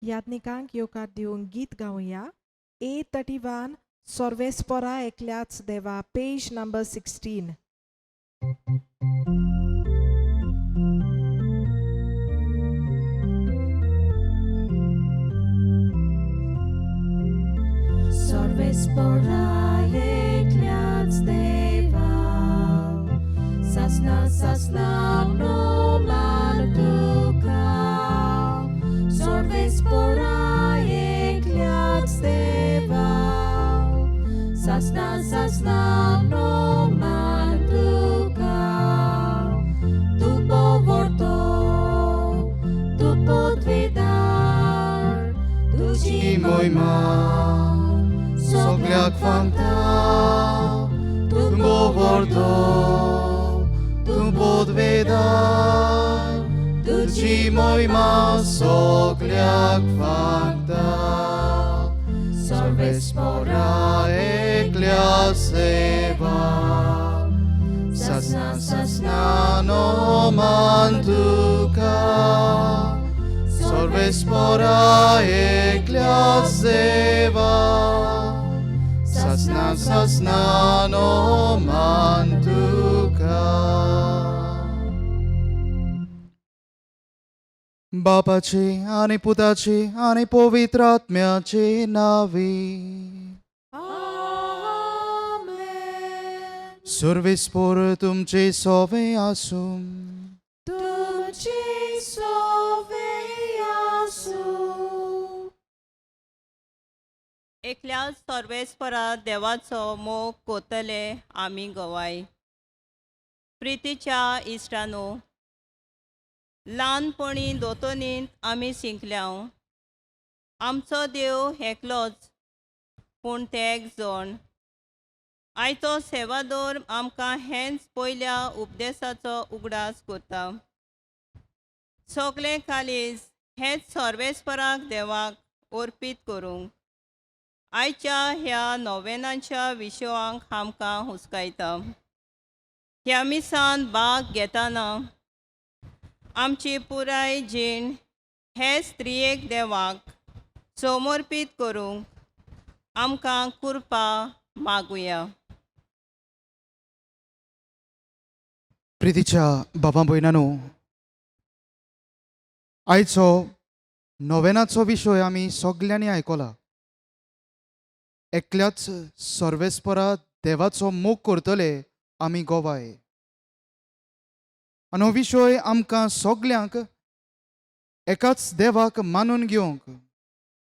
याज्ञिकांक येवकार दिवंक गीत गावया. A31 Sorvespora एकल्याच देवा, पेज नंबर 16. Sorvespora ekल्याच देवा, sasna sasna no man tuka. Sorvespora ekल्याच देवा, sasna sasna no man tuka. Tu povorto, tu podvidar, tuci Mojma, sogljak fanta, tu govordo, tu podveda, tu ci mojma, sogljak fanta. Sorvespora ekliaseva, sasna sasna no mantuka. Sorvespora ekliaseva, sasna sasna no mantuka. बापाचे आणि पुताचे आणि पवित्र आत्म्याचे नावे. Amen. सर्वेस्पोर तुमचे सोवे आसूं. तुमचे सोवे आसूं. एकल्याच सर्वेस्परा देवाचो मोग कोतले आमी गोवाय. प्रितीच्या इश्टानो, ल्हानपणी दोतोनींत आमी शिंकल्याव आमचो देव एकलोच पूण ते एक जण. आयचो सेवादोर आमकां हेंच पयल्या उपदेशाचो उगडास कोत्ता. सगळें कालीज हेच सर्वेस्पराक देवाक अर्पीत करूंक आयच्या ह्या नोवेनांच्या विशयांक आमकां हुस्कायता. ह्या मिसान भाग घेतना आमची पुराय जीण हे स्त्रियेक देवाक समर्पीत करूंक आमकां कृपा मागुया. प्रितीच्या बाबा भयणानो, आयचो नोवेनाचो विशय आमी सगल्यांनी आयकला. एकल्याच सर्वेस्परा देवाचो मोग करतले आमी गोवाय. आनी हो विशय आमकां सगल्यांक एकाच देवाक मानून घेवंक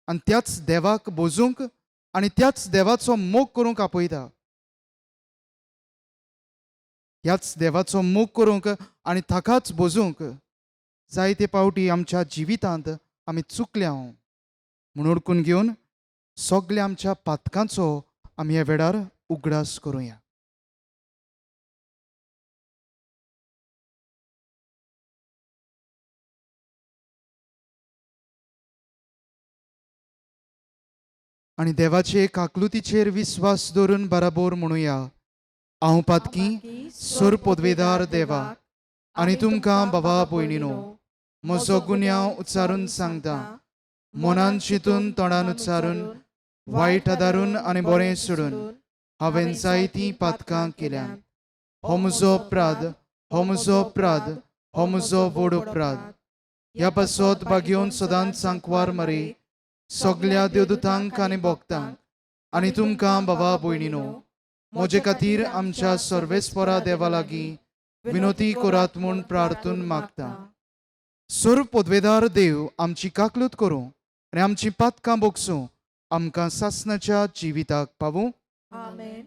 आनी त्याच देवाक बोजूंक आनी त्याच देवाचो मोग करूंक आपयता. ह्याच देवाचो मोग करूंक आनी ताकाच बोजूंक जायते पावटी आमच्या जिवितांत आमी चुकल्या म्हूण ओळखून घेवन सगल्या आमच्या पातकांचो आमी ह्या वेळार उगडास करुया. आनी देवाचे काकलुतीचेर विस्वास दवरून बराबर म्हणुया. हांव पातकी सोर पदवेदार देवाक आनी तुमकां बाबा भयणीनो, म्हजो गुन्यांव उच्चारून सांगता. मनान चिंतून तोंडान उच्चारून वायट आदारून आनी बरें सोडून हांवें जायतीं पातकां केल्यात. हो म्हजो अपराध, हो म्हजो अपराध, हो म्हजो व्हड अपराध. ह्या पासत बागेवन सदांच सांकवार मारी सगल्या देवदूतांक आनी भक्तांक आनी तुमकां बाबा भयणीनो, म्हजे खातीर आमच्या सर्वेस्परा देवा लागीं विनोती करात म्हूण प्रार्थून मागता. सोर पदवेदार देव आमची काकलूत करूं आनी आमची पातकां बोगसूं आमकां सासणाच्या जिविताक पावूं. Amen.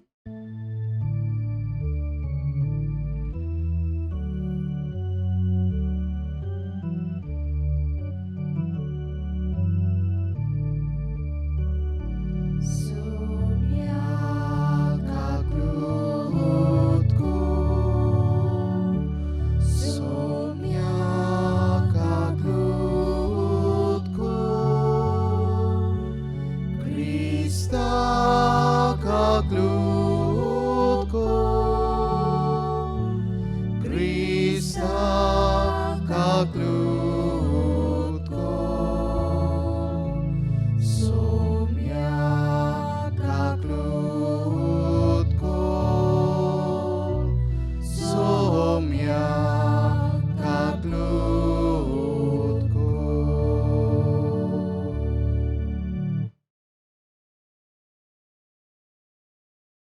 Krista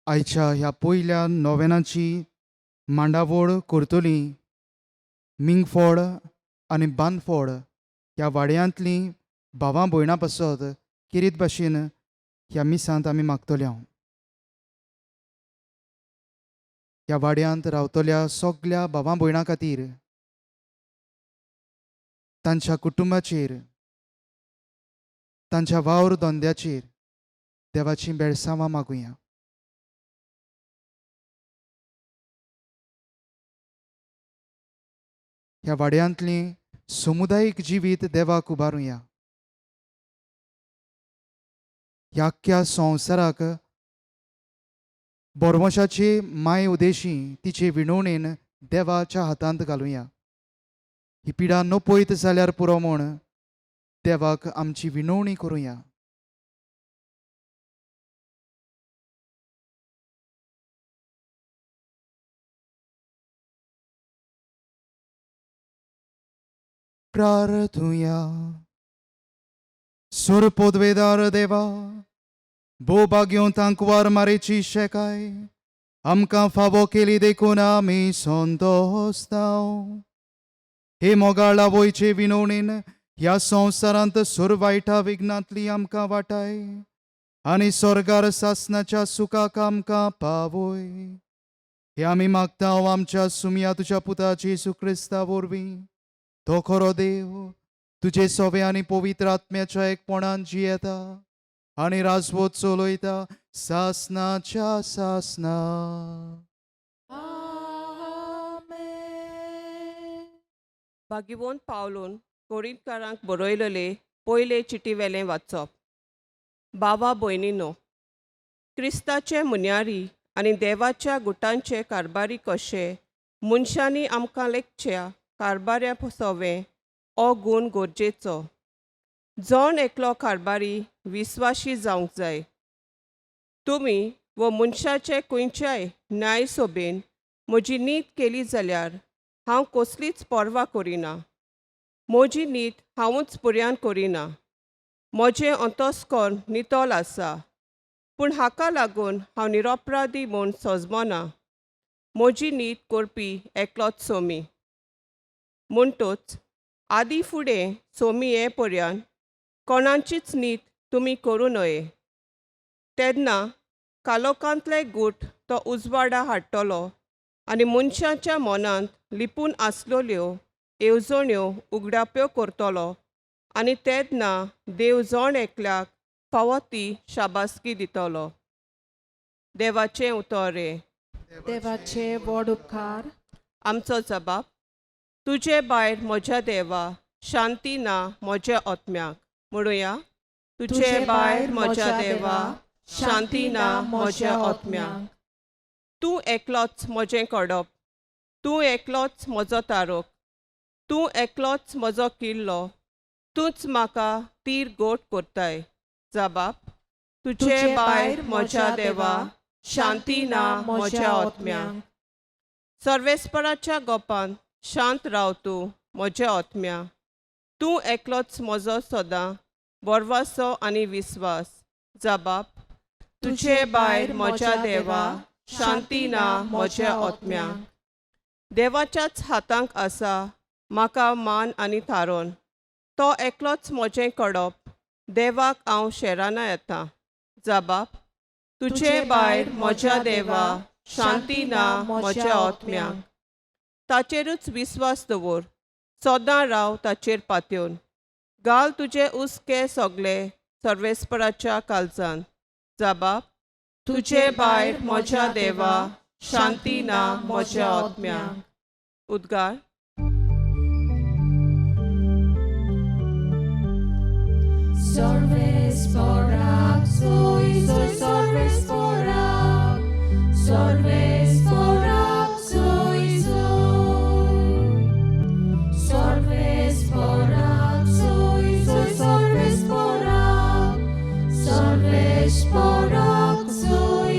आयच्या ह्या पयल्या नोवेनाची मांडावळ करतली मिंगफोड आनी बांदफोड ह्या वाड्यांतलीं भावां भयणां पासत किरीत भाशेन ह्या मिसांत आमी मागतले हांव. ह्या वाड्यांत रावतल्या सगळ्या भावां भयणां खातीर, तांच्या कुटुंबाचेर, तांच्या वावर धंद्याचेर देवाची बेळसांवां मागुया. ह्या वाड्यांतलीं समुदायीक जिवीत देवाक उबारुया. ह्या आख्ख्या संवसाराक बोरमोशाची माय उदेशी तिचे विणवणेन देवाच्या हातांत घालुया. ही पिडा नपयत जाल्यार पुरो म्हूण देवाक आमची विणवणी करुया. प्रार्थुया. सुर पोदवेदार देवा, भो भाग्यो तांकवार मारेची शेकाय आमकां फावो केली देखून आमी संतोस्ताव. हे मोगाळ लावोयचे विणवणेन ह्या संवसारांत सुर वायटा विघ्नांतली आमकां वाटाय आनी स्वर्गार सासनाच्या सुखाक आमकां पावय. हे आमी मागतांव आमच्या सुमया तुज्या पुताची येशू क्रिस्ता वरवीं. तो खरो देव तुजे सोवे आनी पवित्र आत्म्याच्या एकपणान जियेता आनी राजवट चलयता सासनाच्या सासना. भाग्यवंत पावलोन कोरिंतकारांक बरयलेले पयले चिटी वेलें वाचप. भावा भयणीनो, क्रिस्ताचे मुन्यारी आनी देवाच्या गुटांचे कारबारी कशे मनशांनी आमकां लेखच्या कारबाऱ्या सोवे हो गूण गरजेचो. जण एकलो कारबारी विस्वाशी जावंक जाय. तुमी व मनशाचे खंयच्याय न्याय सोबेन म्हजी नीत केली जाल्यार हांव कसलीच पर्वा करिना. म्हजी नीत हांवूच पुर्यान करिना. म्हजें अंतस्करण नितळ आसा, पूण हाका लागून हांव निरपराधी म्हूण सजमना. म्हजी नीत करपी एकलोच सोमी. म्हणटूच आदी फुडें सोमी ये पर्यान कोणाचीच नीत तुमी करूं नये. तेन्ना कालोखांतले गूट तो उजवाडा हाडटलो आनी मनशांच्या मनांत लिपून आसलेल्यो येवजण्यो उगडाप्यो करतलो आनी तेन्ना देव जण एकल्याक फावो ती शाबासकी दितलो. देवाचें उतर. देवाचे व्हड उपकार. आमचो जबाब. तुजे भायर म्हज्या देवा शांती ना म्हज्या आत्म्याक. म्हणुया. तुजे भायर म्हज्या देवा शांती ना म्हज्या आत्म्याक. तूं एकलोच म्हजें कडप. तूं एकलोच म्हजो तारोक. तूं एकलोच म्हजो किल्लो. तूंच म्हाका तीर गोट करताय. जबाब. तुजे भायर म्हज्या देवा शांती ना म्हज्या आत्म्याक. सर्वेस्पराच्या गोपान शांत राव तूं म्हज्या आत्म्या. तूं एकलोच म्हजो सदां बोरवासो आनी विस्वास. जबाब. तुजे भायर म्हज्या देवा शांती ना म्हज्या आत्म्याक. देवाच्याच हातांक आसा म्हाका मान आनी थारोन. तो एकलोच म्हजें कडप. देवाक हांव शेराना येतां. जबाब. तुजे भायर म्हज्या देवा शांती ना म्हज्या आत्म्याक. ताचेरूच विस्वास दवर. सदां राव ताचेर पातयेवन. घाल तुजे उस्के सगळे सर्वेस्पराच्या काळजांत. जबाब. तुजे भायर म्हज्या देवा शांती ना म्हज्या आत्म्याक. उद्गार. Sorvesporak, soy sorvesporak. Sorvesporak, soy. Sorvesporak, soy sorvesporak. Sorvesporak, soy.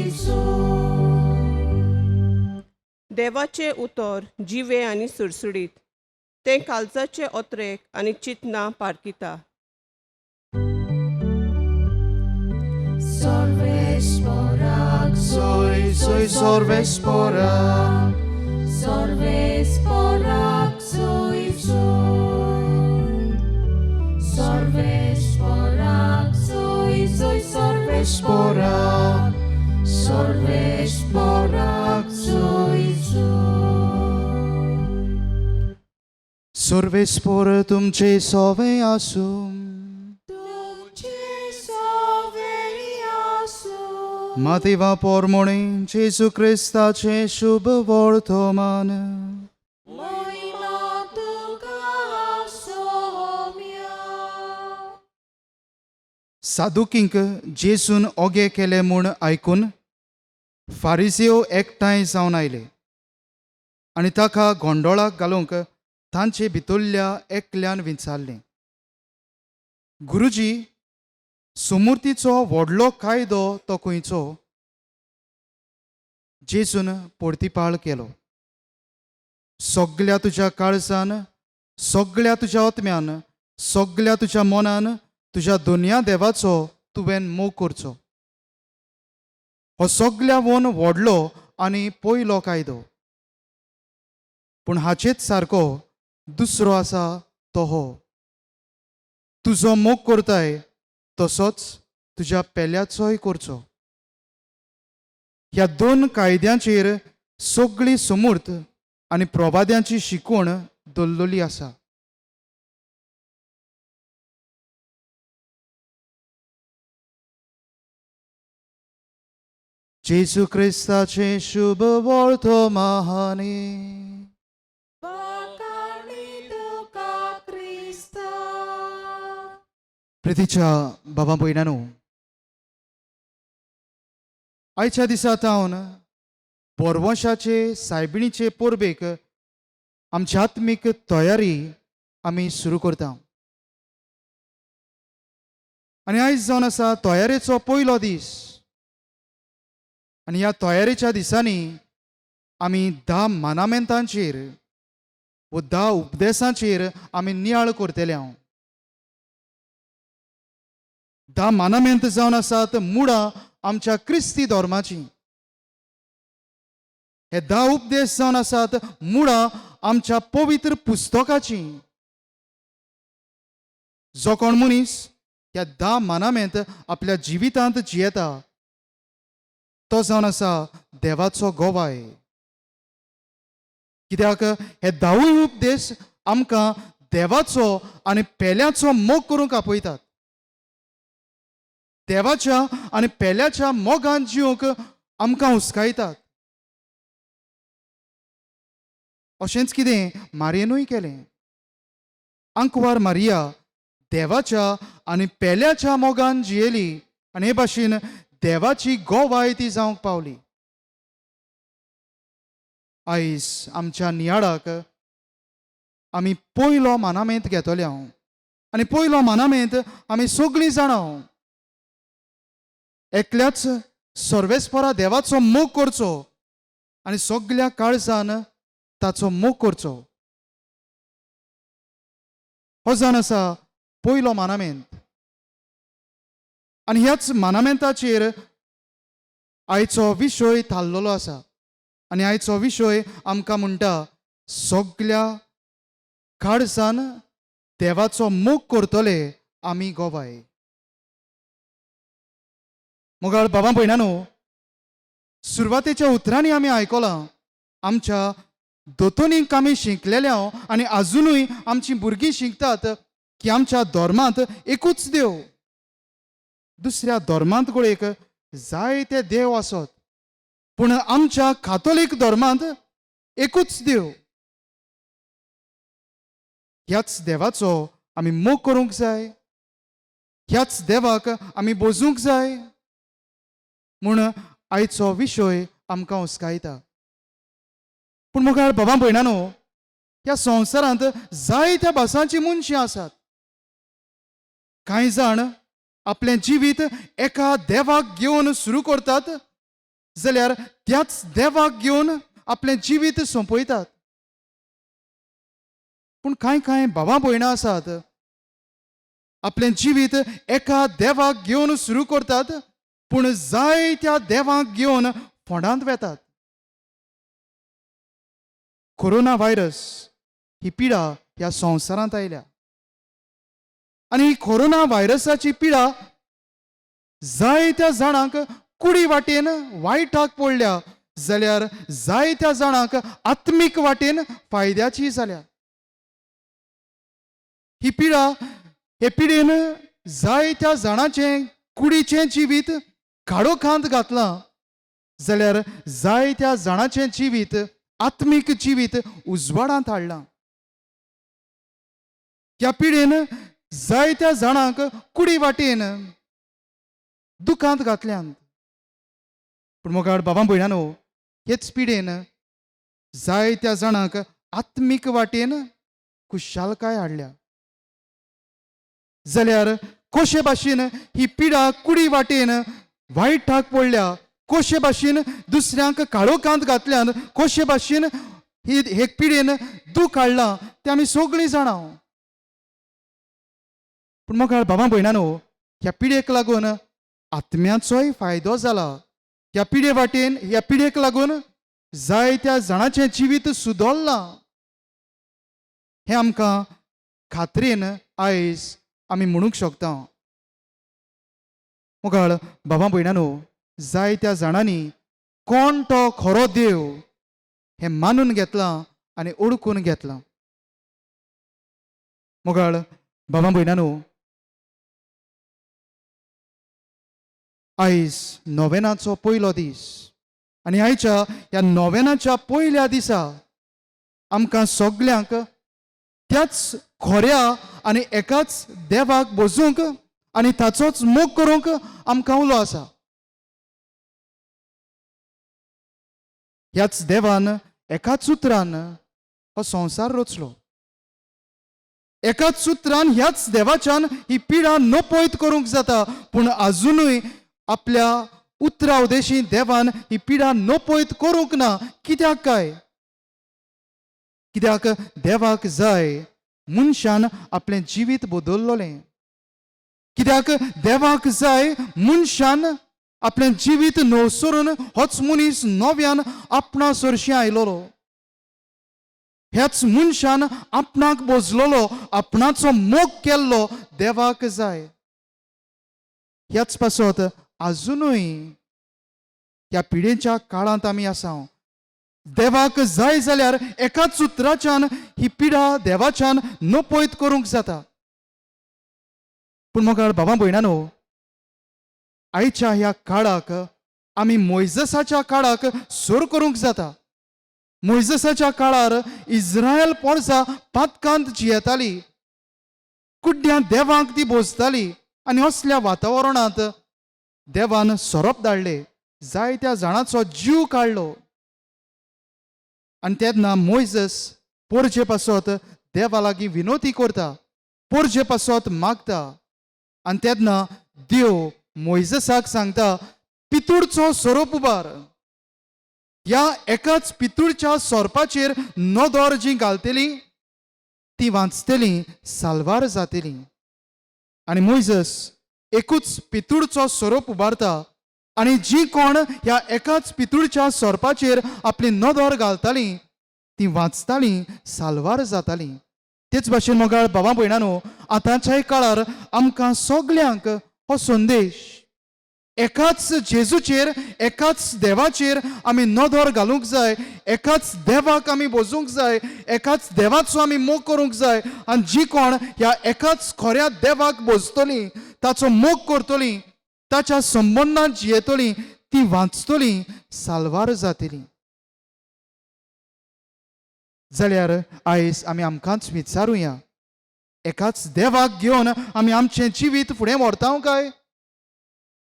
देवाचे उतर जिवे आनी सुडसुडीत. तें काळजाचे ओत्रेक आनी चिंतना पारकिता. Sorvesporak, soy, soy sorbes sporak. Sorbes porak soy soy. Sorbes porak soy soy. Sorbes porak. Sorbes porak soy soy. Sorbes por तुमचे सोवे आसूम. तुमचे सोवे आसूं. मातेवा पोरमोणे जेजू क्रिस्ताचे शुभ वर्तमान. महिमा तुका सोम्या. सादुकींक जेसून ओगे केले म्हूण आयकून फारिसेव एकठांय जावन आयले आनी ताका गोंडोळाक घालूंक तांचे भितरल्या एकल्यान विचारलें, गुरुजी, सुमूर्तीचो व्हडलो कायदो तो खंयचो? जेसून परतीपाळ केलो, सगळ्या तुज्या काळजान, सगळ्या तुज्या आत्म्यान, सगळ्या तुज्या मनान तुज्या दोनया देवाचो तुवें मोग करचो. हो सगळ्यावन व्हडलो आनी पयलो कायदो. पूण हाचेच सारको दुसरो आसा तो हो, तुजो मोग करताय तसोच तुज्या पेल्याचोय करचो. ह्या दोन कायद्यांचेर सगळी समूर्त आनी प्रवाद्यांची शिकवण दल्लोली आसा. जेजू क्रिस्ताचे शुभ वर्तमानी. वाकाणी तुका क्रिस्ता. प्रितीच्या बाबा भयणांनो, आयच्या दिसा हांव बोरवंशाचे सायबिणीचे परबेक आमची आत्मीक तयारी आमी सुरू करता. आनी आयज जावन आसा तयारेचो पयलो दीस. आनी ह्या तयारेच्या दिसांनी आमी 10 मानामेंतांचेर व 10 उपदेशांचेर आमी नियाळ करतले. हांव 10 मानामेंत जावन आसात मुळां आमच्या क्रिस्ती धर्माची. हे 10 उपदेश जावन आसात मुळां आमच्या पवित्र पुस्तकाची. जो कोण मनीस ह्या 10 मानामेंत आपल्या जिवितांत जियेता तो जावन आसा देवाचो गोवाय. कित्याक हे 10 उपदेश आमकां देवाचो आनी पेल्याचो मोग करूंक आपयतात. देवाच्या आनी पेल्याच्या मोगान जिवंक आमकां हुस्कायतात. अशेंच कितें मारयेनूय केलें. आंकवार मारिया देवाच्या आनी पेल्याच्या मोगान जियेली आनी हे भाशेन देवाची गोवाय ती जावंक पावली. आयज आमच्या नियाळाक आमी पयलो मानामेंत घेतले. हांव आनी पयलो मानामेंत आमी सगळीं जाणां एकल्याच सर्वेस्परा देवाचो मोग करचो आनी सगळ्या काळजान ताचो मोग करचो. हो जावन आसा पयलो मानामेंत. आनी ह्याच मानामेंताचेर आयचो विशय थारलेलो आसा. आनी आयचो विशय आमकां म्हणटा, सगळ्या काळजान देवाचो मोग करतले आमी गोवाय. मोगाळ बाबा भयणांनो, सुरवातेच्या उतरांनी आमी आयकलां आमच्या दोतोनींक आमी शिंकलेल्या आनी आजुनूय आमचीं भुरगीं शिंकतात की आमच्या धर्मांत एकूच देव. दुसऱ्या धर्मांत गोळेक जायते देव आसत, पूण आमच्या कातोलीक धर्मांत एकूच देव. ह्याच देवाचो आमी मोग करूंक जाय, ह्याच देवाक आमी बोजूंक जाय म्हूण आयचो विशय आमकां हुस्कायता. पूण मुखार बाबा भयणांनो, ह्या संवसारांत जायत्या भासांची मनशां आसात. कांय जाण आपलें जिवीत एका देवाक घेवन सुरू करतात, जाल्यार त्याच देवाक घेवन आपलें जिवीत सोंपयतात. पूण कांय कांय भावां भयणां आसात, आपलें जिवीत एका देवाक घेवन सुरू करतात पूण जायत्या देवांक घेवन फोंडांत वेतात. कोरोना व्हायरस ही पिडा ह्या संवसारांत आयल्या आनी ही कोरोना व्हायरसाची पिडा जायत्या जाणांक कुडी वाटेन वायटाक पडल्या जाल्यार जायत्या जाणांक आत्मीक वाटेन फायद्याची जाल्या. ही पिडा हे पिडेन जायत्या जाणांचें कुडीचें जिवीत काळोखांत घातलां जाल्यार जायत्या जाणांचें जिवीत आत्मीक जिवीत उजवाडांत हाडलां. ह्या पिडेन जायत्या जाणांक कुडी वाटेन दुखांत घातल्यात. पूण मोगाळ बाबा भयणानो, हेच पिडेन जायत्या जाणांक आत्मीक वाटेन खुशालकाय हाडल्या. जाल्यार कशे भाशेन ही पिडा कुडी वाटेन वायटाक पडल्या, कशे भाशेन दुसऱ्यांक काळोखांत घातल्यान, कशे भाशेन हे पिडेन दूख हाडलां तें आमी सगळीं जाणां. पूण मोगाळ बाबा भयणानो, ह्या पिडेक लागून आत्म्याचोय फायदो जाला. ह्या पिडे वाटेन ह्या पिडेक लागून जायत्या जाणांचें जिवीत सुदरलां. हें आमकां खात्रेन आयज आमी म्हणूंक शकता. मोगाळ बाबा भयणानो, जायत्या जाणांनी कोण तो खरो देव हें मानून घेतलां आनी ओळखून घेतलां. मोगाळ बाबा भयणानो, आयज नोवेनाचो पयलो दीस आनी आयच्या ह्या नोवेनाच्या पयल्या दिसा आमकां सगल्यांक त्याच खोऱ्या आनी एकाच देवाक भोसूंक आनी ताचोच मोग करूंक आमकां उलो आसा. ह्याच देवान एकाच उतरान हो संवसार रचलो. एकाच सुत्रान ह्याच देवाच्यान ही पिडा नपयत करूंक जाता. पूण आजुनूय आपल्या उतरा उदेशी देवान ही पिडा नपयत करूंक ना. कित्याक काय? कित्याक देवाक जाय मनशान आपलें जिवीत बदल्लोलें. कित्याक देवाक जाय मनशान आपलें जिवीत नवसरून होच मनीस नव्यान आपणा सरशी आयलोलो. ह्याच मनशान आपणाक बोजलोलो, आपणाचो मोग केल्लो देवाक जाय. ह्याच पासत आजुनूय ह्या पिडेच्या काळांत आमी आसा. देवाक जाय जाल्यार एकाच उतराच्यान ही पिडा देवाच्यान नपयत करूंक जाता. पूण मोगाळ बाबा भयणानो, आयच्या ह्या काळाक आमी मोइजसाच्या काळाक सर करूंक जाता. मोइजसाच्या काळार इस्रायल पोरसां पातकांत जियेताली, कुड्ड्या देवाक ती भोजताली आनी असल्या वातावरणांत देवान सोरोप धाडले, जायत्या जाणांचो जीव काडलो. आनी तेन्ना मोइजस पोरचे पासत देवा लागीं विनोती करता, पोरचे पासत मागता. आनी तेन्ना देव मोइजसाक सांगता, पितूडचो सोरोप उबार. ह्या एकाच पितूडच्या सोरपाचेर नदर जी घालतली ती वाचतली, साल्वार जातली. आनी मोइजस एकूच पितूडचो सोरोप उबारता आनी जी कोण ह्या एकाच पितूडच्या सोरपाचेर आपली नदर घालताली ती वाचताली, साल्वार जाताली. तेच भाशेन मोगाळ बाबा भयणानो, आतांच्या काळार आमकां सगल्यांक हो संदेश एकाच जेजूचेर, एकाच देवाचेर आमी नदर घालूंक जाय. एकाच देवाक आमी भोजूंक जाय, एकाच देवाचो आमी मोग करूंक जाय. आनी जी कोण ह्या एकाच खऱ्या देवाक भोजतली, ताचो मोग करतली, ताच्या संबंदांत जियेतली, ती वाचतली, साल्वार जातली. जाल्यार आयज आमी आमकांच विचारुया, एकाच देवाक घेवन आमी आमचें जिवीत फुडें व्हरता काय,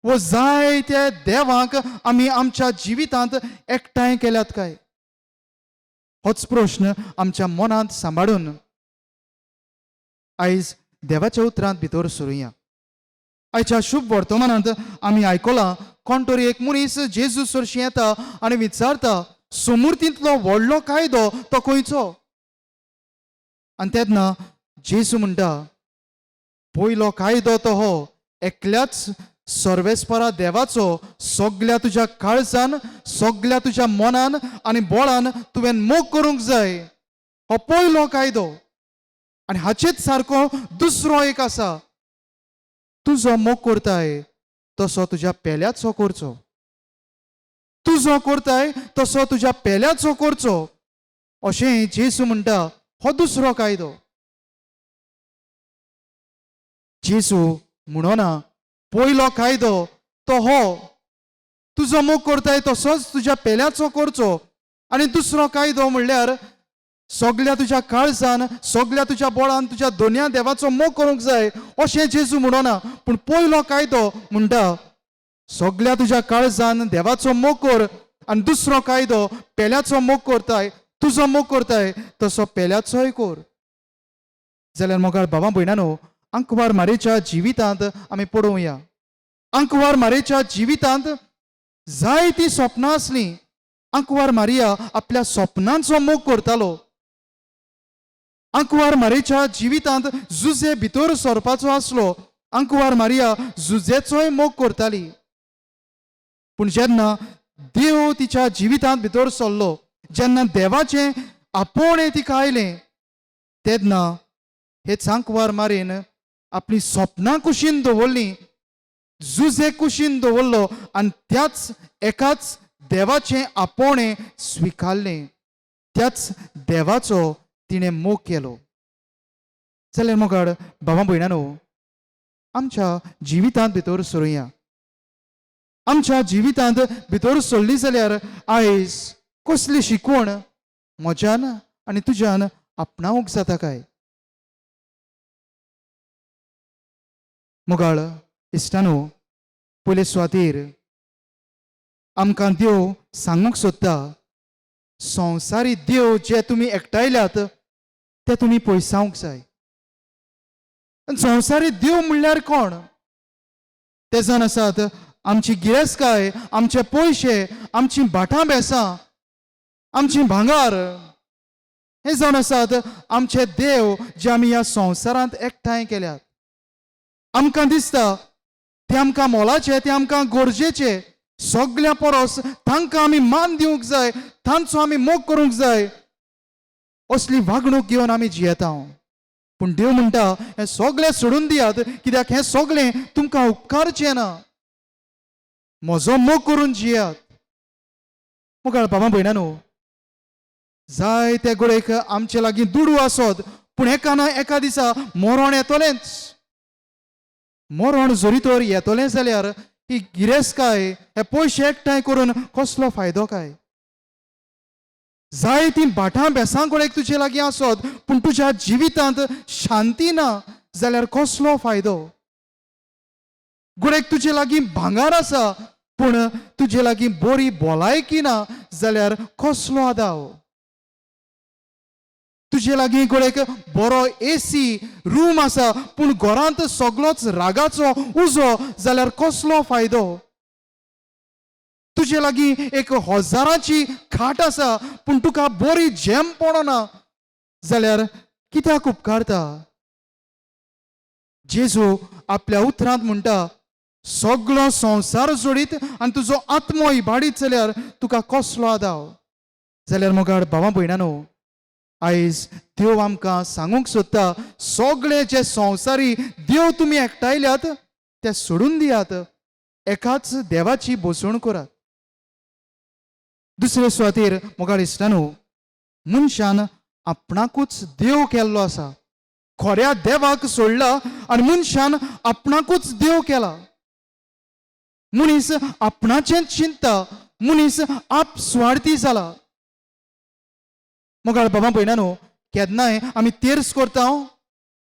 वो जायत्या देवाक आमी आमच्या जिवितांत एकठांय केल्यात काय? होच प्रश्न आमच्या मनांत सांबाळून आयज देवाच्या उतरांत भितर सरुया. आयच्या शुभ वर्तमानांत आमी आयकलां, कोण तरी एक मनीस जेजू सरशी येता आनी विचारता, समृद्धींतलो व्हडलो कायदो तो खंयचो? आनी तेन्ना जेजू म्हणटा, पयलो कायदो तो हो, एकल्याच सर्वेस्परा देवाचो सगळ्या तुज्या काळजान, सगळ्या तुज्या मनान आनी बोळान तुवें मोग करूंक जाय. हो पयलो कायदो. आनी हाचेच सारको दुसरो एक आसा. तूं जो मोग करताय तसो तुज्या पेल्याचो करचो. तूं जो करताय तसो तुज्या पेल्याचो करचो अशें जेजू म्हणटा. हो दुसरो कायदो. जेजू म्हणना पयलो कायदो तो हो, तुजो मोग करताय तसोच तुज्या पेल्याचो करचो. आनी दुसरो कायदो म्हणल्यार सगळ्या तुज्या काळजान, सगळ्या तुज्या बोळान तुज्या दोनया देवाचो मोग करूंक जाय अशें जेजू म्हणना. पूण पयलो कायदो म्हणटा सगळ्या तुज्या काळजान देवाचो मोग कर. आनी दुसरो कायदो पेल्याचो मोग करताय, तुजो मोग करताय तसो पेल्याचोय कर. जाल्यार मोगाळ बाबा भयणानो, अंकवार मारेच्या जिवितांत आमी पळोवया. अंकवार मारेच्या जिवितांत जायतीं स्वप्नां आसलीं. अंकवार मारिया आपल्या स्वप्नांचो मोग करतालो. अंकवार मारेच्या जिवितांत जुजे भितर सरपाचो आसलो. अंकवार मारिया जुजेचोय मोग करताली. पूण जेन्ना देव तिच्या जिवितांत भितर सरलो, जेन्ना देवाचें आपोवणें तिका आयलें, तेन्ना हेच अंकवार मारेन आपली स्वप्नां कुशीन दवरलीं, जुजे कुशीन दवरलो आनी त्याच एकाच देवाचें आपोवणें स्विकारलें. त्याच देवाचो तिणें मोग केलो. जाल्यार मोगाड बाबा भयणानो, आमच्या जिवितांत भितर सरुया. आमच्या जिवितांत भितर सरली जाल्यार आयज कसली शिकवण म्हज्यान आनी तुज्यान आपणावंक जाता काय? मोगाळ इश्टानो, पयले सुवातेर आमकां देव सांगूंक सोदता, संवसारी देव जे तुमी एकठांयल्यात ते तुमी पयसावंक जाय. संवसारी देव म्हणल्यार कोण? ते जाण आसात आमची गिरेस्तकाय, आमचे पयशे, आमची भाटां बेसां, आमची भांगार. हे जावन आसात आमचे देव जे आमी ह्या संवसारांत एकठांय केल्यात. आमकां दिसता ते आमकां मोलाचे, ते आमकां गरजेचे. सगळ्या परस तांकां आमी मान दिवंक जाय, तांचो आमी मोग करूंक जाय. असली वागणूक घेवन आमी जियेता. पूण देव म्हणटा हें सगळें सोडून दियात, कित्याक हें सगळें तुमकां उपकारचें ना. म्हजो मोग करून जियात. मोगाळ बाबा भयणानो, जाय ते गोडेक आमचे लागीं दुडू आसत, पूण एका ना एका दिसा मरण येतलेंच. मरण जरी तर येतलें जाल्यार ही गिरेस्तकाय, हे पयशे एकठांय करून कसलो फायदो काय? जाय ती भाटां बेसां गोडेक तुजे लागीं आसत, पूण तुज्या जिवितांत शांती ना जाल्यार कसलो फायदो? गोडेक तुजे लागीं भांगार आसा, पूण तुजे लागीं बरी भलायकी ना जाल्यार कसलो आदाव? तुजे लागीं गोडेक बरो एसी रूम आसा, पूण घरांत सगळोच रागाचो उजो जाल्यार कसलो फायदो? तुजे लागीं एक 1000ची खाट आसा, पूण तुका बरी झेम पडना जाल्यार कित्याक उपकारता? जेजू आपल्या उतरांत म्हणटा, सगळो संवसार सोडीत आनी तुजो आत्मो इबाडीत जाल्यार तुका कसलो आदाव? जाल्यार मोगाळ बाबा भयणानो, आयज देव आमकां सांगूंक सोदता, सगळे जे संवसारी देव तुमी एकठांयल्यात ते सोडून दियात, एकाच देवाची भोसवण करात. दुसरे सुवातेर मोगाळ इश्टानो, मनशान आपणाकूच देव केल्लो आसा. खऱ्या देवाक सोडला आनी मनशान आपणाकूच देव केला. मनीस आपणाचें चिंतता, मनीस आप स्वार्थी जाला. मोगाळ बाबा भयणानो, केन्नाय आमी तेर्स करता,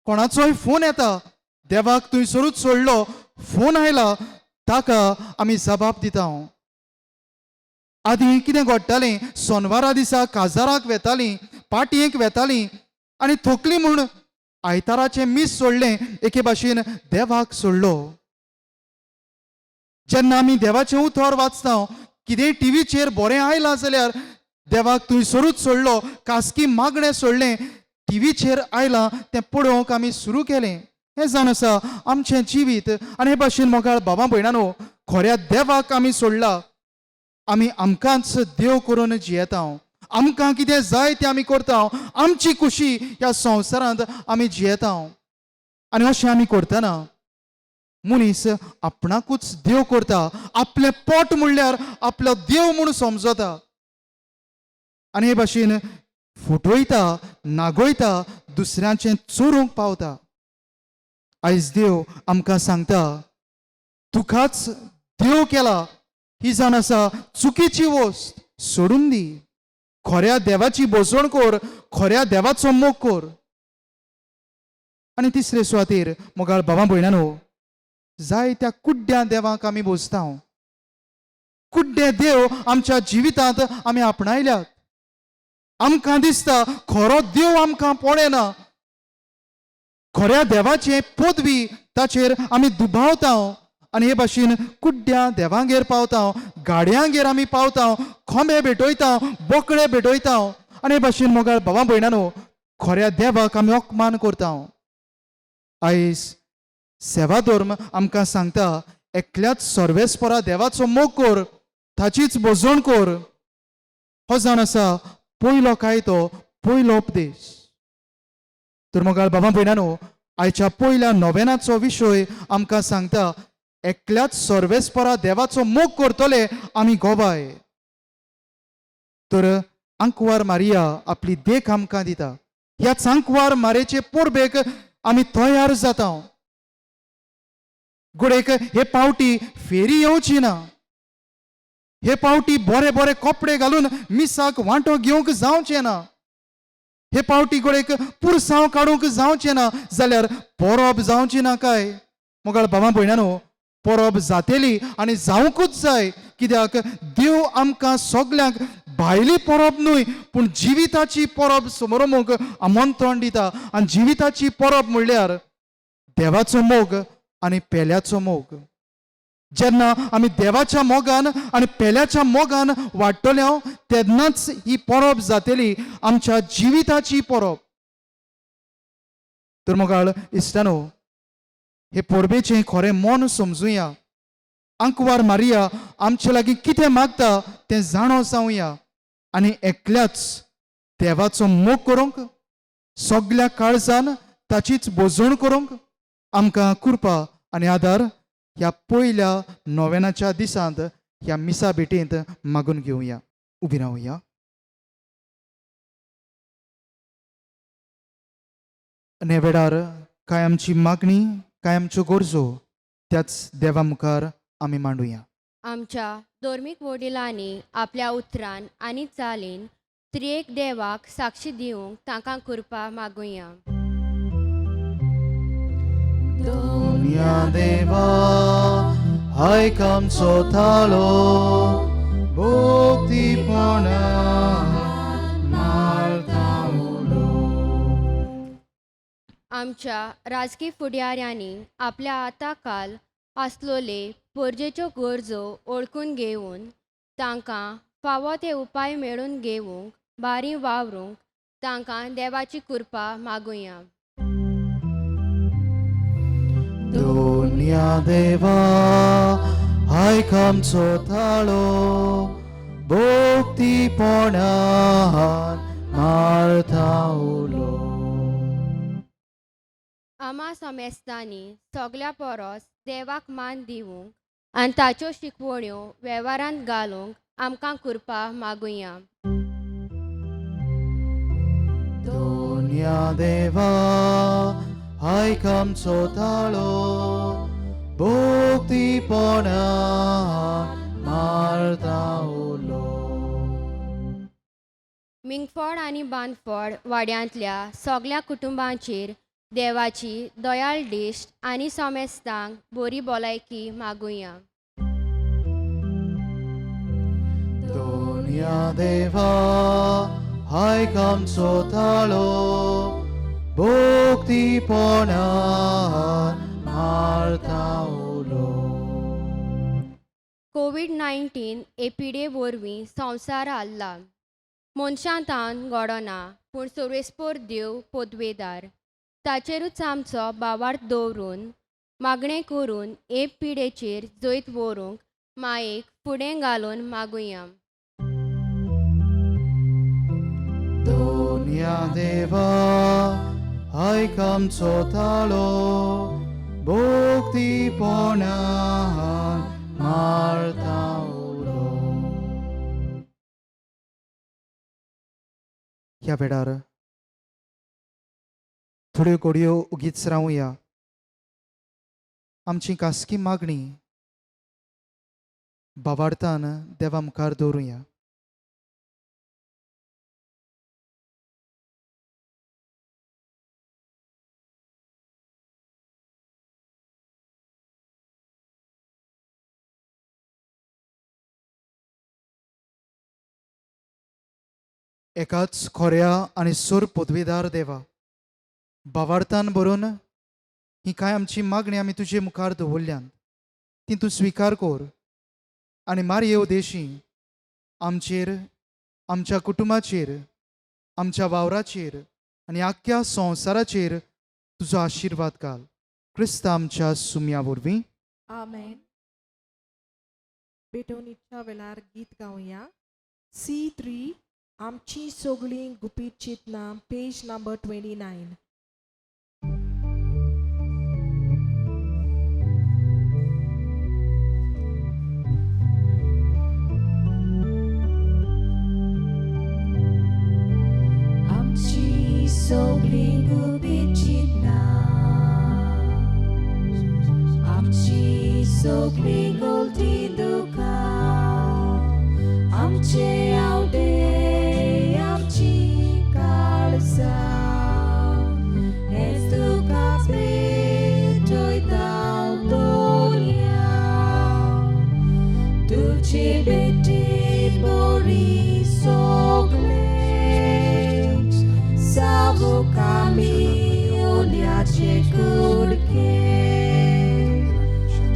कोणाचोय फोन येता, देवाक थंयसरूच सोडलो, फोन आयला, ताका आमी जबाब दिता. आदीं कितें घडटालें, सोनवारा दिसा काजाराक वेतालीं, पाटयेक वेतालीं आनी थकली म्हूण आयताराचें मीस सोडलें, एके भाशेन देवाक सोडलो. जेन्ना आमी देवाचें उतर वाचता, कितेंय टीव्हीचेर बरें आयलां जाल्यार देवाक थंयसरूच सोडलो, खासगी मागणें सोडलें, टीव्हीचेर आयलां तें पळोवंक आमी सुरू केलें. हें जावन आसा आमचें जिवीत. आनी हे भाशेन मोगाळ बाबा भयणानो, खऱ्या देवाक आमी सोडला. आमी आमकांच देव करून जियेता. आमकां कितें जाय तें आमी करता. आमची खुशी ह्या संवसारांत आमी जियेता. आनी अशें आमी करतना मनीस आपणाकूच देव करता. आपलें पोट म्हणल्यार आपलो देव म्हूण समजता. आनी हे भाशेन फुटयता, नागयता, दुसऱ्यांचें चोरूंक पावता. आयज देव आमकां सांगता, तुकाच देव केला ही जावन आसा चुकीची वस्त. सोडून दी. खऱ्या देवाची भोसवण कर. खऱ्या देवाचो मोग कर. आनी तिसरे सुवातेर मोगाळ बाबा भयणानो, जाय त्या कुड्ड्या देवाक आमी भोसता. कुड्डे देव आमच्या जिवितांत आमी आपणायल्यात. आमकां दिसता खरो देव आमकां पळयना. खऱ्या देवाचे पदवी ताचेर आमी दुबावता. आनी हे भाशेन कुड्ड्या देवांगेर पावता. गाडयांगेर आमी पावता. खोंबे भेटयता, बोकडे भेटयता. आनी हे भाशेन मोगाळ बाबा भयणानो, खऱ्या देवाक आमी अपमान करता. आयज सेवा धर्म आमकां सांगता, एकल्याच सर्वेस्परा देवाचो मोग कर, ताचीच भोसवण कर. हो जावन आसा पयलो कायदो, पयलो उपदेश. तर मोगाळ बाबा भयणानो, आयच्या पयल्या नोवेनाचो विशय आमकां सांगता, एकल्याच सर्वेस्परा देवाचो मोग करतले आमी गोबाय. तर आंकवार मारिया आपली देख आमकां दिता. ह्याच आंकवार मारेचे पोरबेक आमी तयार जाता. गुडेक हे पावटी फेरी येवची ना. हे पावटी बरे बरे कपडे घालून मिसाक वांटो घेवंक जावचें ना. हे पावटी गोडेक पुरसांव काडूंक जावचें ना. जाल्यार परब जावची ना काय? मोगाळ बाबा भयणानो, परब जातेली आनी जावंकूच जाय. कित्याक देव आमकां सगल्यांक भायली परब न्हय पूण जिविताची परब समोरमूक आमंत्रण दिता. आनी जिविताची परब म्हणल्यार देवाचो मोग आनी पेल्याचो मोग. जेन्ना आमी देवाच्या मोगान आनी पेल्याच्या मोगान वाडटले तेन्नाच ही परब जातली, आमच्या जिविताची परब. तर मोगाळ इश्टानो, हे परबेचें खरें मन समजुया. आंकवार मारिया आमचे लागीं कितें मागता तें जाणो जावया. आनी एकल्याच देवाचो मोग करूंक, सगल्या काळजान ताचीच भोसवण करूंक आमकां कृपा आनी आदार ह्या पयल्या नोवेनाच्या दिसांत ह्या मिसा भेटेंत मागून घेवया. उबी रावया. आनी वेळार काय आमची मागणी, काय आमच्यो गरजो त्याच देवा मुखार आमी मांडुया. आमच्या धर्मीक वडिलांनी आपल्या उतरान आनी चालीन त्रिएक देवाक साक्षी दिवंक तांकां कृपा मागुया. दुनिया देवा आयक आमचो थालो, भोक्तीपणान मारता उलो. आमच्या राजकीय फुडाऱ्यांनी आपल्या आताकाल आसलोले पोरजेच्यो गरजो ओळखून घेवन तांकां फावो ते उपाय मेळून घेवंक बारी वावरूंक तांकां देवाची कृपा मागुया. दुनिया देवा आयक आमचो थालो, भोक्तीपणान मारता उलो. आमा समेस्तांनी सगल्या परस देवाक मान दिवंक आनी ताच्यो शिकवण्यो वेव्हारांत घालूंक आमकां कृपा मागुया. दुनिया देवा आयक आमचो थालो, भोक्तीपणान मारता उलो. मिंगफोड आनी बांदफोड वाड्यांतल्या सगल्या कुटुंबांचेर देवाची दयाळ दिश्ट आनी समेस्तांक बरी भलायकी मागुया. दुनिया देवा आयक आमचो थालो, भोक्तीपणान मारता उलो. कोविड-19 एपिडे वरवीं संवसार आल्ला. मनशां तान घडना पूण सर्वेस्पोर देव पोदवेदार. ताचेरूच आमचो बावार्थ दवरून मागणें करून एक पिडेचेर जैत व्हरूंक मायेक फुडें घालून मागुया. दोनिया देवा आयक आमचो ताळो भोक्तीपोणान मारता उलो. ह्या वेळार थोड्यो घडयो उगीच रावुया. आमची खासगी मागणी बावार्थान देवा मुखार दवरुया. एकाच खोऱ्या आनी सूर पदवीदार देवा, बावार्थान बरोवन ही काय आमची मागणी आमी तुजे मुखार दवरल्यान ती तूं स्विकार कर आनी मारये देशी आमचेर, आमच्या कुटुंबाचेर, आमच्या वावराचेर आनी आख्या संवसाराचेर तुजो आशिर्वाद घाल. क्रिस्त आमच्या सुमया वरवीं. आमेन. बेटोनीच्या वेळार गीत गावया. C3 आमची सगळीं गुपीत चिंतनां, पेज नंबर 29. आमची सगळीं गुपीत चिंतनां, आमची सगळीं गलती दुखां, आमचे आवडे आमची काळजां हेच तुका भेटयता दवरया. तुजे बेटी बरी सगळे जावूं आमी ओल्याचे कुडके,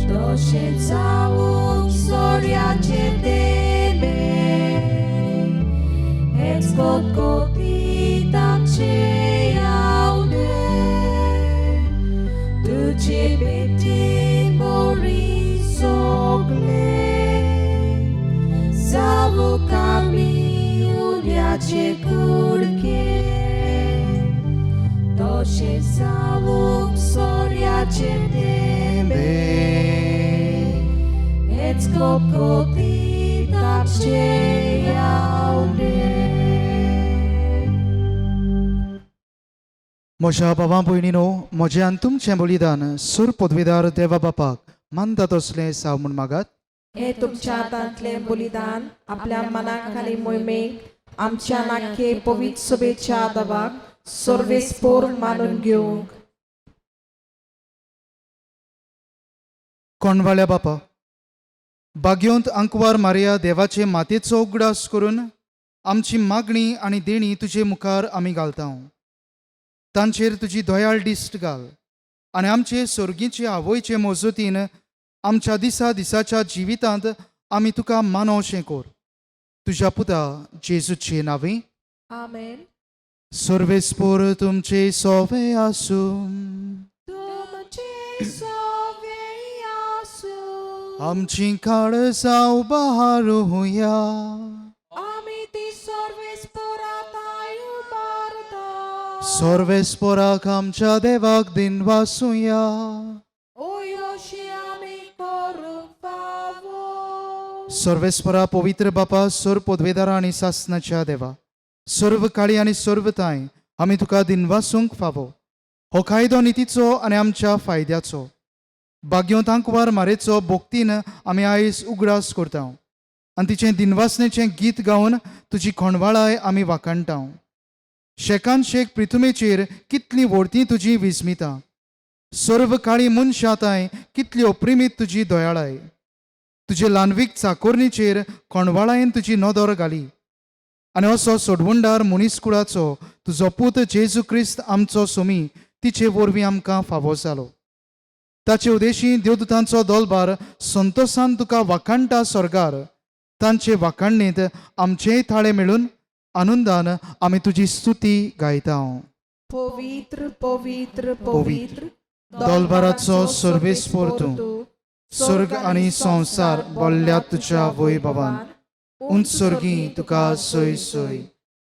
तशें जावूं सोऱ्याचे देबे हेच कोतकोतीत आमचे आवडे. तुजे बेटी बरी सगळे जावूं आमी ओल्याचे कुडके, तशें जावूं सोऱ्याचे देबे हेच कोतकोतीत आमचे आवडे. म्हज्या भावां भयणीनो, म्हजें आनी तुमचें बलिदान सूर पदवीदार देवा बापाक मानता तसलें साव म्हूण मागात. हे तुमच्या हातांतलें बलिदान आपल्या मनाखाली मोहिमेक आमच्या नाख्ये पवित्र सभेच्या आदाराक सर्वेस्पोर मानून घेवंक. कोणवाळ्या बापा, बाग्योंत अंकवार मारिया देवाचे मातेचो उगडास करून आमची मागणी आनी देणी तुजे मुखार आमी घालता. तांचेर तुजी दयाळ दिश्ट घाल आनी आमचे सर्गीचे आवयचे मोजतीन आमच्या दिसाच्या जिवितांत आमी तुका मानोवचें कर. तुज्या पुता जेजूचे नांवे. आमेन. सर्वेस्पोर तुमचे सोवे आसूं. तुमचे सोवे आसूं. आमची काळजां उबारूया. आमी ती सर्वेस्पोरांत उबारता. सर्वेस्पोराक आमच्या देवाक दिनवासूया. ओय अशी आमी करूंक फावो. सर्वेस्परा पवित्र बापा, सोर पदवेदारा आनी सासणाच्या देवा, सर्व काळी आनी सर्व ताय आमी तुका दिनवासूंक फावो. हो कायदो नितीचो आनी आमच्या फायद्याचो. बाग्योंत अंकवार मारेचो भोक्तीन आमी आयज उगडास करता आनी तिचें दिनवासनेचें गीत गावन तुजी खोणवाळाय आमी वाखाणटा. शेकान शेक पृथ्वीचेर कितली व्हडती तुजी विस्मिता. सर्व काळी मनशाताय कितली अप्रिमीत तुजी दयाळाय. तुजे ल्हानवीक चाकोरणीचेर खोणवाळायेन तुजी नदर घाली आनी असो सोडवणदार मनीसकुळाचो तुजो पूत जेजू क्रिस्त आमचो सोमी तिचे वरवीं आमकां फावो जालो. ताचे उदेशी देवदूतांचो दलबार संतोशान तुका वाखाणटा स्वर्गार. तांचे वाखाणणेंत आमचेय थाळे मेळून आनंदान आमी तुजी स्तुती गायता. पवित्र पवित्र पवित्र दोलबाराचो सर्वेस्पोर तूं स्वर्ग आनी संसार बोल्ल्यात तुज्या वैभवान उंचसर्गी तुका सोय सोय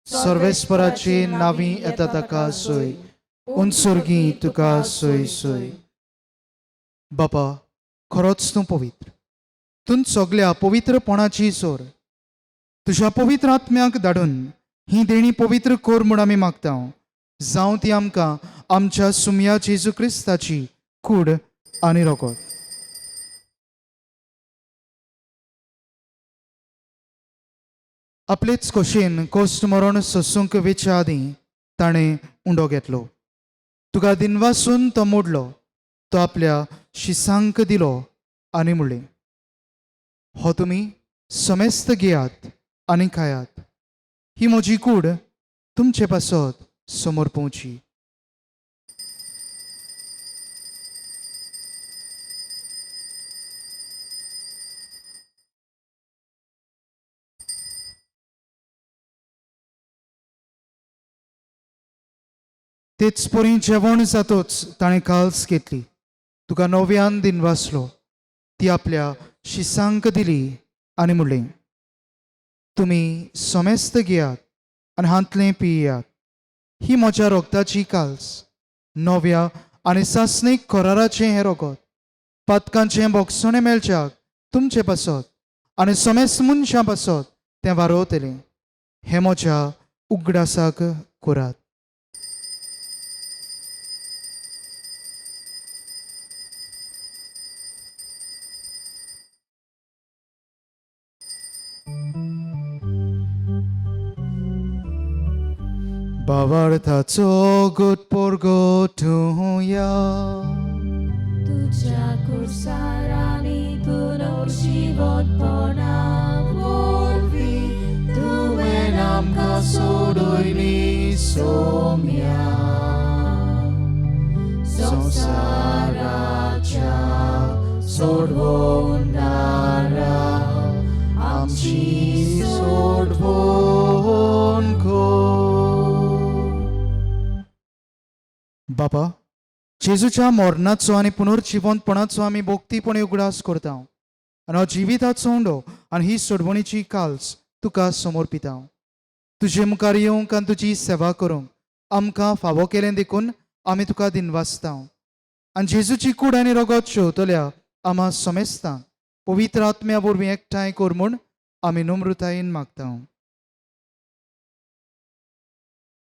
सर्वेस्पराची नावी येता ताका सोय उंचसर्गी तुका सोय सोय. बापा, खरोच तूं पवित्र, तूं सगळ्या पवित्रपणाची सोर. तुज्या पवित्र आत्म्याक धाडून ही देणी पवित्र कोर म्हूण आमी मागता. जावं ती आमकां आमच्या सुमया जेजू क्रिस्ताची कूड आनी रोगोत. आपलेच खोशेन कोस्ट मरण सोसूंक वेच्या आदीं ताणें उंडो घेतलो. तुका दिनवासून तो मोडलो. तो आपल्या शिसांक दिलो आनी म्हणलें, हो तुमी समेस्त घेयात आनी खायात. ही म्हजी कूड तुमचे पासत समोर पोवची. तेच परी जेवण जातोच ताणें काल्स घेतली. तुका नव्यान दिनवासलो. ती आपल्या शिसांक दिली आनी म्हणलें, तुमी समेस्त घेयात आनी हांतलें पियात. ही म्हज्या रोगताची काल्स, नव्या आनी सासणीक कराराचें हें रोगोत. पातकांचें बोगसणें मेळच्याक तुमचे पासत आनी समेस्त मनशां पासत तें वारोतलें. हें म्हज्या उगडासाक करात. भावार्थाचो गोटपोरगो ठुया तुझ्या कुर्सारांनी पुनर्जीवनपणा वरवी तुवें आमकां सोडूयली सोम्या. संवसाराच्या सोडवणारा आमची सोडवण कर. बाबा, जेजूच्या मरणाचो आनी पुनर्जीवनपणाचो आमी भोक्तीपणे उगडास करता. आनी हो जिविताचो उंडो आनी ही सोडवणीची काल्स तुका समर्पिता. तुजे मुखार येवंक आनी तुजी सेवा करूंक आमकां फावो केलें देखून आमी तुका दिनवासता. आनी जेजूची कूड आनी रोगोत शेवतल्या आम्हा समेस्तांक पवित्र आत्म्या वरवीं एकठांय कर म्हूण आमी नम्रतायेन मागता.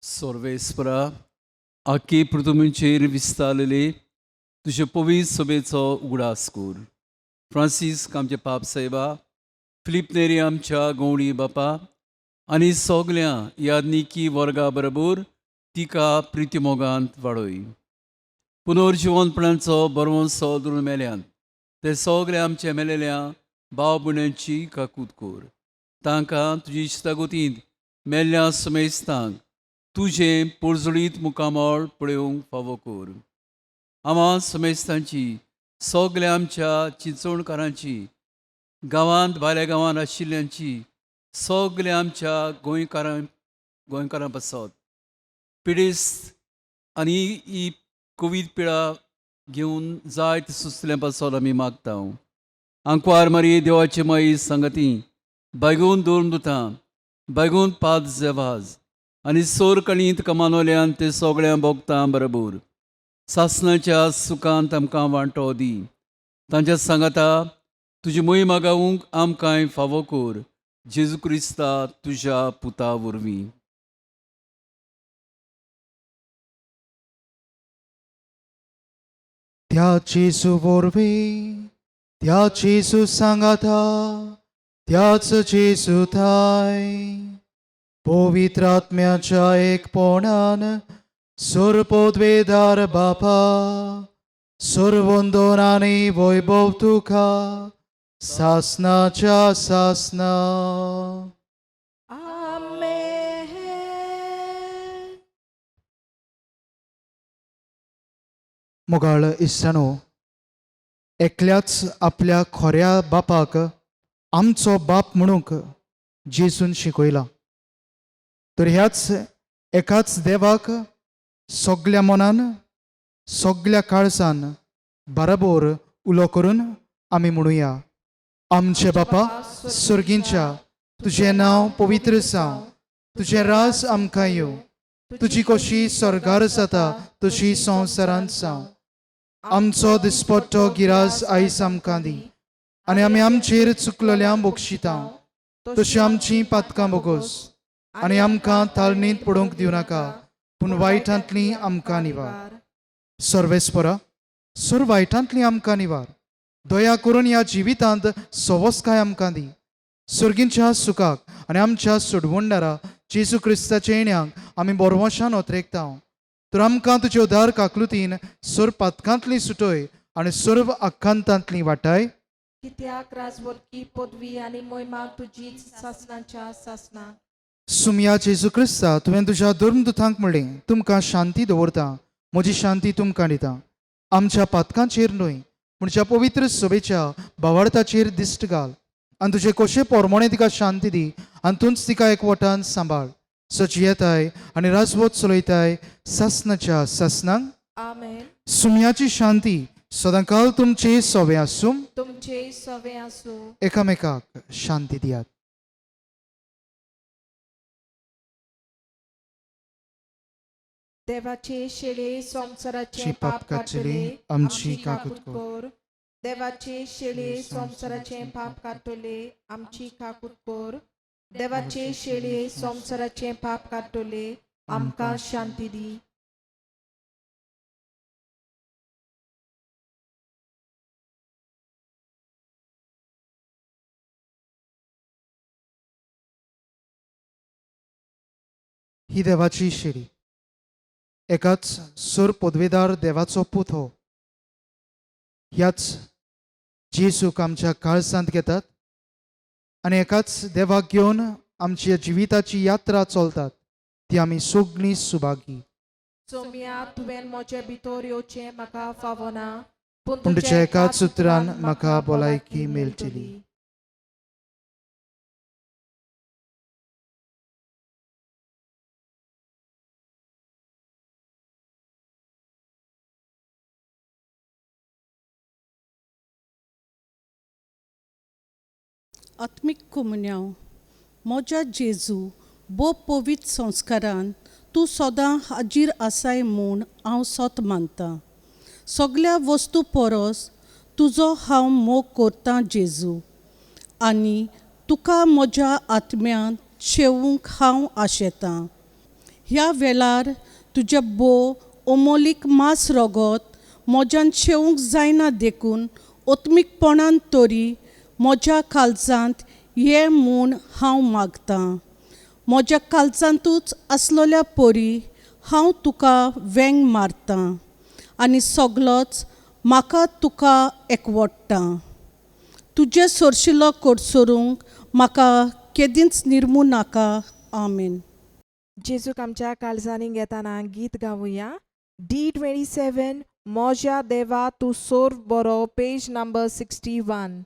सर्वेस्परा, आख्खे पृथ्वीचेर विस्तारलेले तुजे पवित्र सभेचो उगडास कर. फ्रांसीस आमचे पाप साहेबा, फिलिप नेरी आमच्या गवळी बापा आनी सगळ्या याज्ञिकी वर्गा बरोबर तिका प्रितीमोगांत वाडय. पुनर्जीवनपणाचो बरवंसो धरून मेल्यान ते सगळे आमचे मेलेल्या भाव भयणांची काकूत कर. तांकां तुजी इश्टागोतींत मेल्ल्या समेस्तांक तुजें पोरजोळीत मुखामळ पळोवंक फावो कर. आम्हा समेस्तांची सगळ्या आमच्या चिंचोणकारांची, गांवांत भायल्या गांवांत आशिल्ल्यांची सगळ्या आमच्या गोंयकारां पासत पिडेस्त आनी ही कोवीड पिडा घेवन जायत सुचल्या पासत आमी मागता. आंकवार मारी देवाची माई संगती बेगून दोन दुतां बेगून पाद जेवाज आनी सोर कणीत कमानोल्यान ते सगळ्या भोगतां बरोबर सासणाच्या सुखांत आमकां वांटो दी. तांच्या सांगाता तुजी मोहीम गावूंक आमकांय फावो कर. जेजू क्रिस्ता तुज्या पुता वरवीं. त्या जेजू वरवीं, त्या जेजू सांगाता, त्याच जेजू थाय पवित्र आत्म्याच्या एकपणान सर्वोद्वेदार बापा सर्वोंदोन आनी वैभव तुका सासनाच्या सासना. आमेन. मोगाळ इश्टानो, एकल्याच आपल्या खोऱ्या बापाक आमचो बाप म्हणूंक जेजून शिकयला. तर ह्याच एकाच देवाक सगळ्या मनान सगळ्या काळजान बराबर उलो करून आमी म्हणुया. आमचे बापा स्वर्गींच्या, तुझें नांव पवित्र जावं, तुझें राज आमकां येवं, तुजी कशी स्वर्गार जाता तशी संवसारांत जावं. आमचो दिसपट्टो गिरास आयज आमकां दी, आनी आमी आमचेर चुकलेल्यांक बक्षिता, तशी आमची पातकां बोगोस, आनी आमकां ताळणींत पडूंक दिवं नाका, पूण वायटांतली आमकां निवार. सर्वेस्परा, सर वायटांतली आमकां निवार. दया करून ह्या जिवितांत सवस्काय आमकां दी. सर्गींच्या सुखाक आनी आमच्या सोडवणदारा जेजू क्रिस्ताच्या येण्याक आमी बोरवोशान ओतरेकता. तर आमकां तुजे उदार काकलुतीन सर पातकांतली सुटय आनी सर्व आख्खांतांतली वाटाय. कित्याक राजवटकी पदवी आनी मोहिमा तुजीच सासणाच्या सासणाक. सुमया जेजू क्रिस्ता, तुवें तुज्या धर्मदुतांक म्हणलें, तुमकां शांती दवरता, म्हजी शांती तुमकां दिता. आमच्या पातकांचेर न्हय, म्हणजे पवित्र सभेच्या भावार्थाचेर दिश्ट घाल, आनी तुजे कशें पोरमोणे तिका शांती दी, आनी तूंच तिका एकवटान सांबाळ. सची येताय आनी राजवट चलयताय सासणाच्या सासणांक. आमेन. सुमयाची शांती सदांकाल तुमचे सोबे आसूं. तुमचे सवे आसूं. एकामेकाक शांती दियात. देवाचे शेळे संवसाराचे ची पाप पाप काडटले, काडटले, आमची आमची काकूट काकूट कोर. देवाचे शेळे संवसाराचे पाप काडटले, आमची काकूट कोर. देवाचे शेळे संवसाराचे पाप काडटले, आमकां शांती दी. ही देवाची शेळी. एकाच सर पदवेदार देवाचो पूत हो. ह्याच जेजूक आमच्या काळजांत घेतात आनी एकाच देवाक घेवन आमच्या जिविताची यात्रा चलतात, ती आमी सगळीं सुभागी. सोम्या, तुवें म्हजे भितर येवचें म्हाका फावना, पूण पूण तुज्या एकाच उतरान म्हाका भलायकी मेळटली. आत्मीक कोमुन्यांव, म्हज्या जेजू बो पवित्र संस्कारान तूं सदां हाजीर आसाय म्हूण हांव सोत मानतां. सगळ्या वस्तू परस तुजो हांव मोग करतां जेजू, आनी तुका म्हज्या आत्म्यांत शेवूंक हांव आशेतां. ह्या वेळार तुजे बो अमोलीक मांस रगत म्हज्यान शेवूंक जायना देखून ओत्मीकपणान तरी म्हज्या काळजांत ये म्हूण हांव मागतां. म्हज्या काळजांतूच आसलेल्या परी हांव तुका वेंग मारतां, आनी सगळोच म्हाका तुका एकवटटा. तुजे सोरशिल्लो कोडसोरूंक म्हाका केदींच निर्मू नाका. आमेन. जेजूक आमच्या काळजांनी घेताना गीत गावुया. D27 मोज्या देवा तूं सोर बरो, पेज नंबर 61.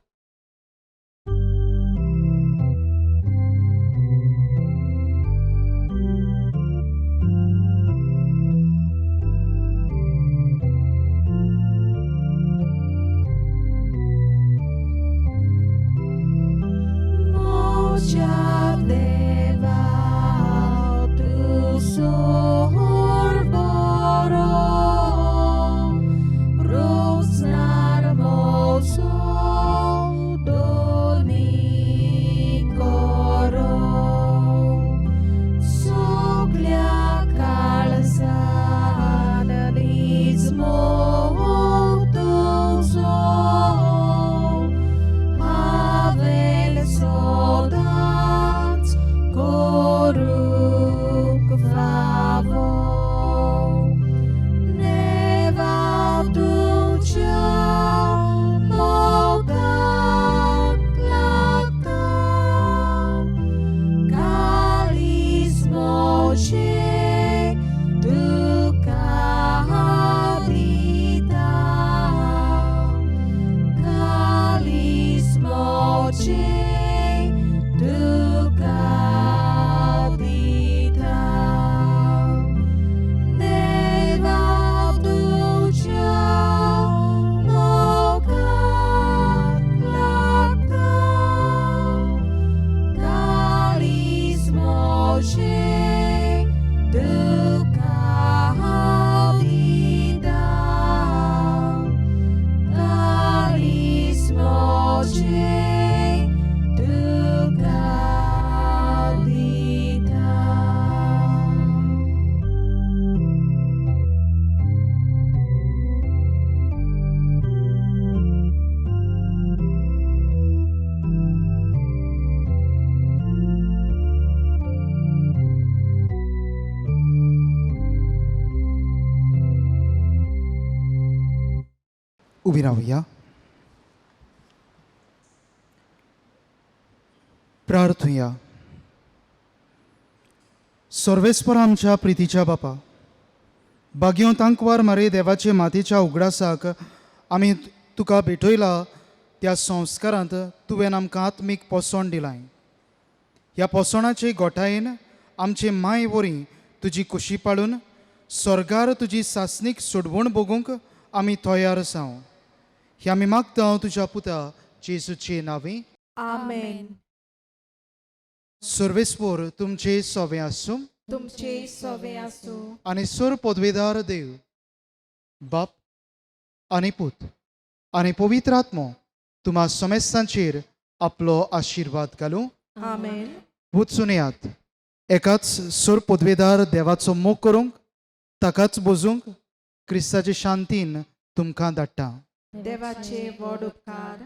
उभी राहूया. प्रार्थूया. सर्वेस्पर आमच्या प्रितीच्या बापा, बागयो तांकवार मारे देवाचे मातेच्या उगडासाक आमी तुका भेटयला त्या संस्कारांत तुवें आमकां आत्मीक पोसण दिलाय. ह्या पोसणाचे गोठायेन आमचे माय वरी तुजी कुशी पाळून स्वर्गार तुजी सासणीक सोडवण बगूंक आमी तयार आसाव. हे आमी मागता तुज्या पुता जेजूचे नांवे. आमेन. सर्वेस्पर तुमचे सोवे आसूं तुमचे सवे आसूं आनी सोर पदवेदार देव बाप आनी पूत आनी पवित्र आत्मो तुम्हा समेस्तांचेर आपलो आशिर्वाद घालूं. आमेन. वचून येयात. एकाच सोर पदवेदार देवाचो मोग करूंक ताकाच बोजूंक क्रिस्ताचे शांतीन तुमकां धाडटा. देवाचे व्हड उपकार.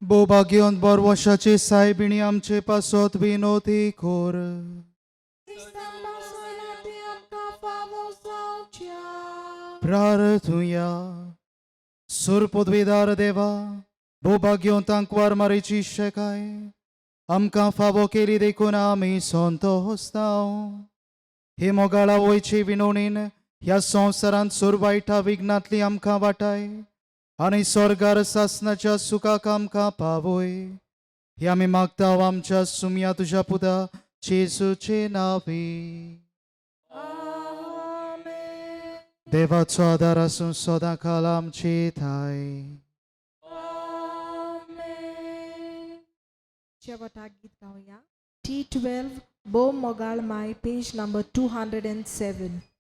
भोभाग्यवंत बरवर्षाचे सायबिणी आमचे पासत विनोदी खोर. प्रार्थूया. सुर पदवीदार देवा, भोभाग्यवंत तांकवार मारेची शेकाय आमकां फावो केली देखून आमी संतोश्ताव. हे मोगाळा वयचे विनोणीन ह्या संवसारांत सुर वायटा विघ्नांतली आमकां वाटाय आनी स्वर्गार सासनाच्या सुखाक आमकां पावय. हे आमी मागता आमच्या सुमया तुज्या पुता जेजूचे नांवे. देवाचो आदार आसूं सदां काल आमचे थाय. शेवटाक गीत गावया. T12 बो मोगाळ माय पेज नंबर 207.